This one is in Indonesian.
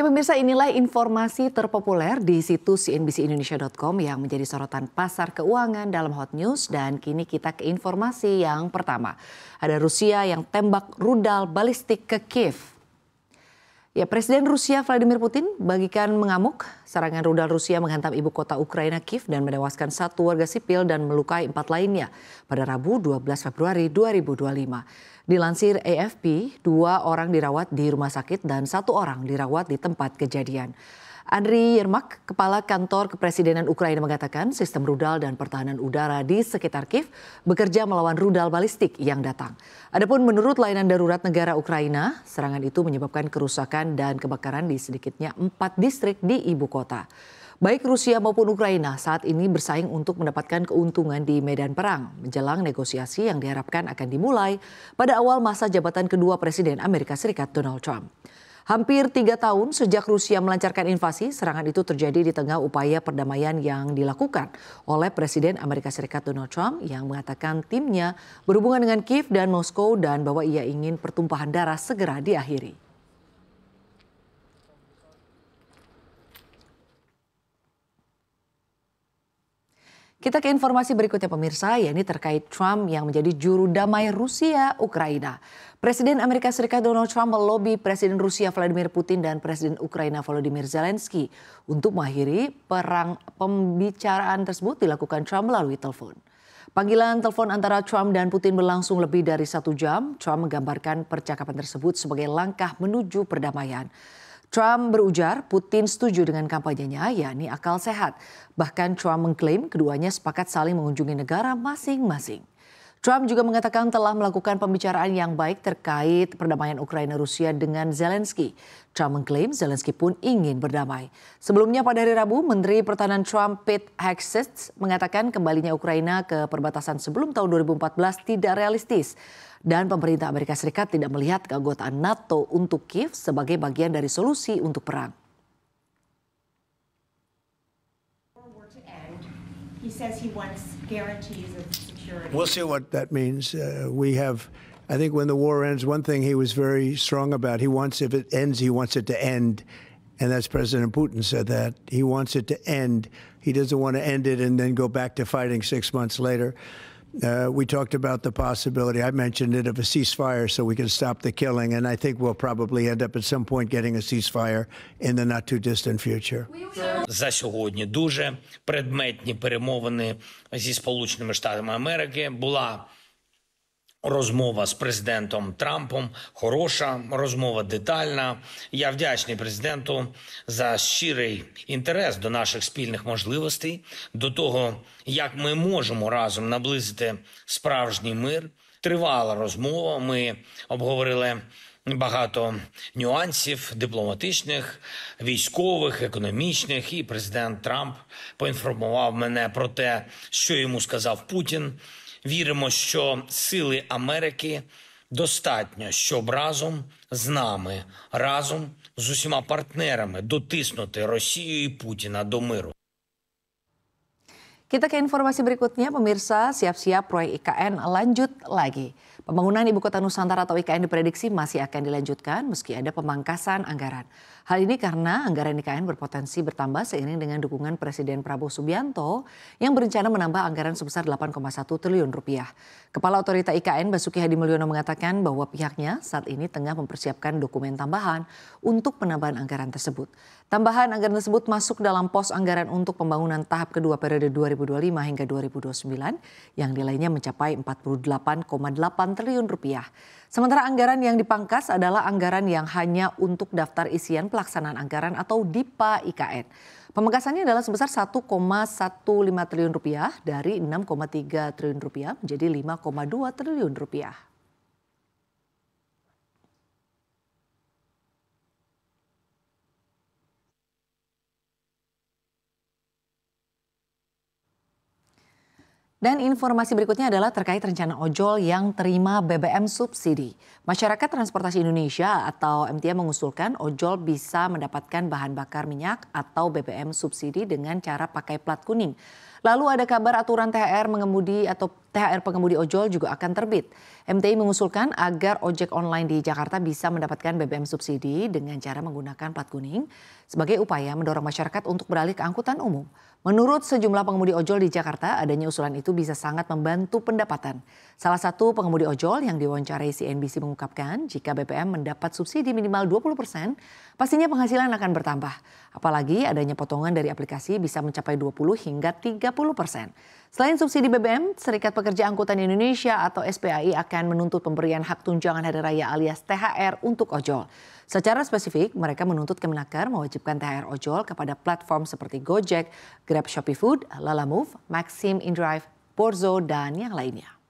Pemirsa, inilah informasi terpopuler di situs cnbcindonesia.com yang menjadi sorotan pasar keuangan dalam Hot News. Dan kini kita ke informasi yang pertama. Ada Rusia yang tembak rudal balistik ke Kiev. Ya, Presiden Rusia Vladimir Putin bagikan mengamuk. Serangan rudal Rusia menghantam ibu kota Ukraina Kiev dan menewaskan 1 warga sipil dan melukai 4 lainnya pada Rabu 12 Februari 2025. Dilansir AFP, 2 orang dirawat di rumah sakit dan 1 orang dirawat di tempat kejadian. Andriy Yermak, Kepala Kantor Kepresidenan Ukraina mengatakan sistem rudal dan pertahanan udara di sekitar Kiev bekerja melawan rudal balistik yang datang. Adapun menurut layanan darurat negara Ukraina, serangan itu menyebabkan kerusakan dan kebakaran di sedikitnya 4 distrik di ibu kota. Baik Rusia maupun Ukraina saat ini bersaing untuk mendapatkan keuntungan di medan perang menjelang negosiasi yang diharapkan akan dimulai pada awal masa jabatan kedua Presiden Amerika Serikat Donald Trump. Hampir 3 tahun sejak Rusia melancarkan invasi, serangan itu terjadi di tengah upaya perdamaian yang dilakukan oleh Presiden Amerika Serikat Donald Trump yang mengatakan timnya berhubungan dengan Kiev dan Moskow dan bahwa ia ingin pertumpahan darah segera diakhiri. Kita ke informasi berikutnya pemirsa, yakni terkait Trump yang menjadi juru damai Rusia-Ukraina. Presiden Amerika Serikat Donald Trump melobi Presiden Rusia Vladimir Putin dan Presiden Ukraina Volodymyr Zelensky untuk mengakhiri perang. Pembicaraan tersebut dilakukan Trump melalui telepon. Panggilan telepon antara Trump dan Putin berlangsung lebih dari 1 jam. Trump menggambarkan percakapan tersebut sebagai langkah menuju perdamaian. Trump berujar Putin setuju dengan kampanyenya, yakni akal sehat. Bahkan Trump mengklaim keduanya sepakat saling mengunjungi negara masing-masing. Trump juga mengatakan telah melakukan pembicaraan yang baik terkait perdamaian Ukraina-Rusia dengan Zelensky. Trump mengklaim Zelensky pun ingin berdamai. Sebelumnya pada hari Rabu, Menteri Pertahanan Trump Pete Hegseth mengatakan kembalinya Ukraina ke perbatasan sebelum tahun 2014 tidak realistis. Dan pemerintah Amerika Serikat tidak melihat keanggotaan NATO untuk Kiev sebagai bagian dari solusi untuk perang. He says he wants guarantees of security. We'll see what that means. I think when the war ends, one thing he was very strong about, if it ends, he wants it to end. And that's President Putin said that. He wants it to end. He doesn't want to end it and then go back to fighting 6 months later. We talked about the possibility, I mentioned it, of a ceasefire so we can stop the killing. And I think we'll probably end up at some point getting a ceasefire in the not too distant future. За сьогодні дуже предметні перемовини зі Сполученими Штатами Америки. Була розмова з президентом Трампом, хороша розмова, детальна. Я вдячний президенту за щирий інтерес до наших спільних можливостей, до того, як ми можемо разом наблизити справжній мир. Тривала розмова, ми обговорили багато нюансів дипломатичних, військових, економічних. І президент Трамп поінформував мене про те, що йому сказав Путін. Віримо, що сили Америки достатньо, щоб разом з нами, разом з усіма партнерами дотиснути Росію і Путіна до миру. Kita ke informasi berikutnya, pemirsa, siap-siap proyek IKN lanjut lagi. Pembangunan Ibu Kota Nusantara atau IKN diprediksi masih akan dilanjutkan meski ada pemangkasan anggaran. Hal ini karena anggaran IKN berpotensi bertambah seiring dengan dukungan Presiden Prabowo Subianto yang berencana menambah anggaran sebesar 8,1 triliun rupiah. Kepala Otorita IKN Basuki Hadi Mulyono mengatakan bahwa pihaknya saat ini tengah mempersiapkan dokumen tambahan untuk penambahan anggaran tersebut. Tambahan anggaran tersebut masuk dalam pos anggaran untuk pembangunan tahap kedua periode 2025 hingga 2029 yang nilainya mencapai 48,8 triliun rupiah. Sementara anggaran yang dipangkas adalah anggaran yang hanya untuk daftar isian pelaksanaan anggaran atau DIPA IKN. Pemangkasannya adalah sebesar 1,15 triliun rupiah dari 6,3 triliun rupiah menjadi 5,2 triliun rupiah. Dan informasi berikutnya adalah terkait rencana ojol yang terima BBM subsidi. Masyarakat Transportasi Indonesia atau MTA mengusulkan ojol bisa mendapatkan bahan bakar minyak atau BBM subsidi dengan cara pakai plat kuning. Lalu ada kabar aturan THR mengemudi atau THR pengemudi ojol juga akan terbit. MTI mengusulkan agar ojek online di Jakarta bisa mendapatkan BBM subsidi dengan cara menggunakan plat kuning sebagai upaya mendorong masyarakat untuk beralih ke angkutan umum. Menurut sejumlah pengemudi ojol di Jakarta, adanya usulan itu bisa sangat membantu pendapatan. Salah satu pengemudi ojol yang diwawancarai CNBC mengungkapkan jika BBM mendapat subsidi minimal 20%, pastinya penghasilan akan bertambah. Apalagi adanya potongan dari aplikasi bisa mencapai 20 hingga 30%. Selain subsidi BBM, Serikat Pekerja Angkutan Indonesia atau SPAI akan menuntut pemberian hak tunjangan hari raya alias THR untuk ojol. Secara spesifik, mereka menuntut Kemenaker mewajibkan THR ojol kepada platform seperti Gojek, Grab, Shopee Food, Lalamove, Maxim, InDrive, Borzo, dan yang lainnya.